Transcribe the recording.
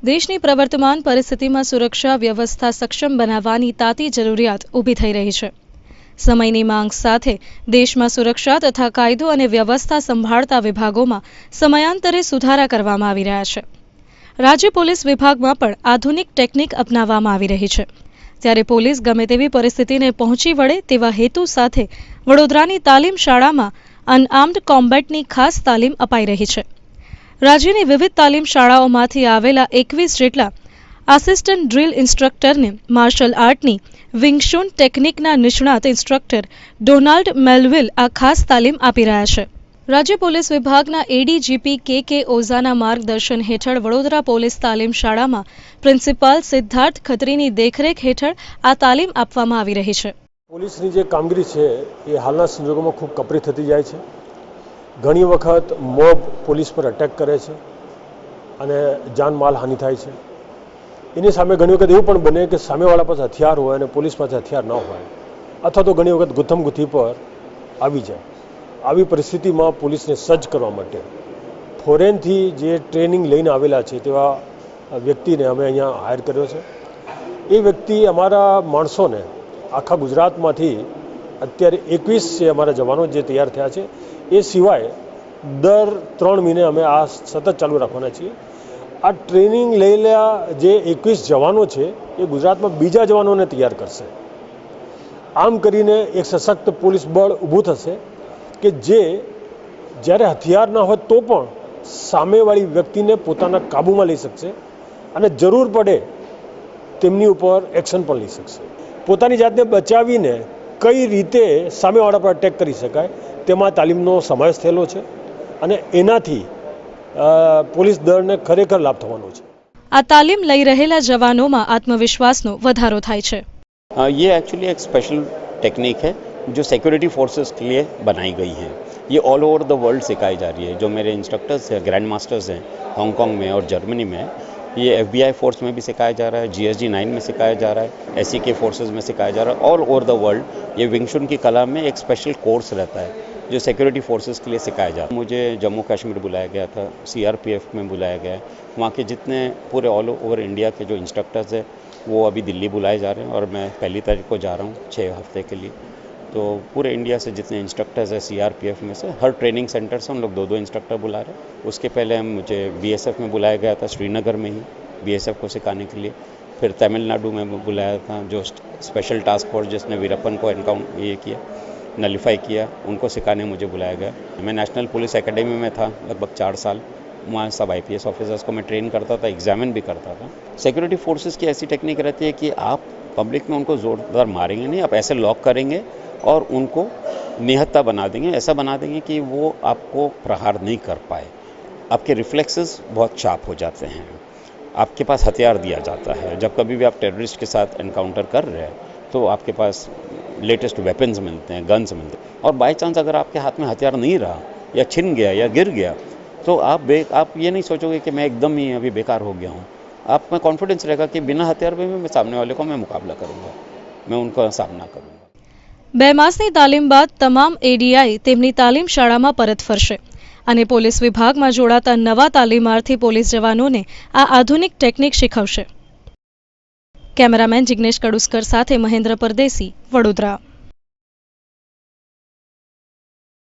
દેશની પ્રવર્તમાન પરિસ્થિતિમાં સુરક્ષા વ્યવસ્થા સક્ષમ બનાવવાની તાતી જરૂરિયાત ઊભી થઈ રહી છે। સમયની માંગ સાથે દેશમાં સુરક્ષા તથા કાયદો અને વ્યવસ્થા સંભાળતા વિભાગોમાં સમયાંતરે સુધારા કરવામાં આવી રહ્યા છે। રાજ્ય પોલીસ વિભાગમાં પણ આધુનિક ટેકનિક અપનાવવામાં આવી રહી છે। ત્યારે પોલીસ ગમે તેવી પરિસ્થિતિને પહોંચી વળે તેવા હેતુ સાથે વડોદરાની તાલીમ શાળામાં અનઆર્મ્ડ કોમ્બેટની ખાસ તાલીમ અપાઈ રહી છે। રાજ્યની વિવિધ તાલીમ શાળાઓમાંથી આવેલા 21 જેટલા આસિસ્ટન્ટ ડ્રીલ ઇન્સ્ટ્રક્ટરને માર્શલ આર્ટની વિંગચુન ટેકનિકના નિષ્ણાત ઇન્સ્ટ્રક્ટર ડોનાલ્ડ મેલવિલ આ ખાસ તાલીમ આપી રહ્યા છે। રાજ્ય પોલીસ વિભાગના એડીજીપી કે ઓઝાના માર્ગદર્શન હેઠળ વડોદરા પોલીસ તાલીમ શાળામાં પ્રિન્સિપાલ સિદ્ધાર્થ ખત્રીની દેખરેખ હેઠળ આ તાલીમ આપવામાં આવી રહી છે। પોલીસની જે કામગીરી છે એ હાલના સંજોગોમાં ખૂબ કપરી થતી જાય છે। ઘણી વખત મોબ પોલીસ પર અટેક કરે છે અને જાનમાલ હાનિ થાય છે। એની સામે ઘણી વખત એવું પણ બને કે સામેવાળા પાસે હથિયાર હોય અને પોલીસ પાસે હથિયાર ન હોય, અથવા તો ઘણી વખત ગુથમગુથી પર આવી જાય। આવી પરિસ્થિતિમાં પોલીસને સજ્જ કરવા માટે ફોરેનથી જે ટ્રેનિંગ લઈને આવેલા છે તેવા વ્યક્તિને અમે અહીંયા હાયર કર્યો છે। એ વ્યક્તિ અમારા માણસોને આખા ગુજરાતમાંથી અત્યારે 21 છે અમારા જવાનો જે તૈયાર થયા છે। એ સિવાય દર 3 મહિને અમે આ સતત ચાલુ રાખવાના છીએ। આ ટ્રેનિંગ લયેલા જે 21 જવાનો છે એ ગુજરાતમાં બીજા જવાનોને તૈયાર કરશે। આમ કરીને એક સશક્ત પોલીસ બળ ઊભું થશે કે જે જ્યારે હથિયાર ના હોય તો પણ સામેવાળી વ્યક્તિને પોતાના કાબૂમાં લઈ શકશે અને જરૂર પડે તેમની ઉપર એક્શન પણ લઈ શકશે। પોતાની જાતને બચાવીને કઈ રીતે સામેવાળા પર અટેક કરી શકાય તેમાં તાલીમનો સમાવેશ થયેલો છે અને એનાથી પોલીસ દળને ખરેખર લાભ થવાનો છે। આ તાલીમ લઈ રહેલા જવાનોમાં આત્મવિશ્વાસનો વધારો થાય છે। ये एक्चुअली एक स्पेशल टेक्निक है जो सिक्योरिटी फोर्सेस के लिए बनाई गई है। ये ऑल ओवर द वर्ल्ड सिखाई जा रही है। जो मेरे इंस्ट्रक्टर्स हैं, ग्रैंड मास्टर्स हैं हांगकांग में और जर्मनी में, ये FBI फोर्स में भी सिखाया जा रहा है, GSG 9 में सिखाया जा रहा है, SEK फोर्सेस में सिखाया जा रहा है। ऑल ओवर द वर्ल्ड ये विंगचुन की कला में एक स्पेशल कोर्स रहता है जो सिक्योरिटी फोर्सेस के लिए सिखाया जाता है। मुझे जम्मू कश्मीर बुलाया गया था, CRPF में बुलाया गया है। वहाँ के जितने पूरे ऑल ओवर इंडिया के जो इंस्ट्रक्टर्स हैं वो अभी दिल्ली बुलाए जा रहे हैं और मैं 1 तारीख को जा रहा हूँ 6 हफ्ते के लिए। तो पूरे इंडिया से जितने इंस्ट्रक्टर्स हैं CRPF में से हर ट्रेनिंग सेंटर से हम लोग 2-2 इंस्ट्रक्टर बुला रहे हैं। उसके पहले मुझे BSF में बुलाया गया था, श्रीनगर में ही BSF को सिखाने के लिए। फिर तमिलनाडु में बुलाया था जो स्पेशल टास्क फोर्स जिसने वीरप्पन को ये किया, नलीफाई किया, उनको सिखाने मुझे बुलाया गया। मैं नेशनल पुलिस एकेडमी में था लगभग 4 साल। वहाँ सब IPS ऑफिसर्स को मैं ट्रेन करता था, एग्जामिन भी करता था। सिक्योरिटी फोर्सेस की ऐसी टेक्निक रहती है कि आप पब्लिक में उनको ज़ोरदार मारेंगे नहीं, आप ऐसे लॉक करेंगे और उनको निहत्था बना देंगे, ऐसा बना देंगे कि वो आपको प्रहार नहीं कर पाए। आपके रिफ्लेक्सेस बहुत शार्प हो जाते हैं। आपके पास हथियार दिया जाता है। जब कभी भी आप टेररिस्ट के साथ एनकाउंटर कर रहे हैं तो आपके पास लेटेस्ट वेपन्स मिलते हैं, गन्स मिलते हैं। और बाई चांस अगर आपके हाथ में हथियार नहीं रहा या छिन गया या गिर गया तो आप ये नहीं सोचोगे कि मैं एकदम ही अभी बेकार हो गया हूँ। आप में कॉन्फिडेंस रहेगा कि बिना हथियार पे भी मैं सामने वाले को मैं मुकाबला करूँगा, मैं उनका सामना करूँगा। 2 માસની તાલીમ બાદ તમામ ADI તેમની તાલીમ શાળામાં પરત ફરશે અને પોલીસ વિભાગમાં જોડાતા નવા તાલીમાર્થી પોલીસ જવાનોને આ આધુનિક ટેકનિક શીખવશે। કેમેરામેન જિગ્નેશ કડુસ્કર સાથે મહેન્દ્ર પરદેસી, વડોદરા।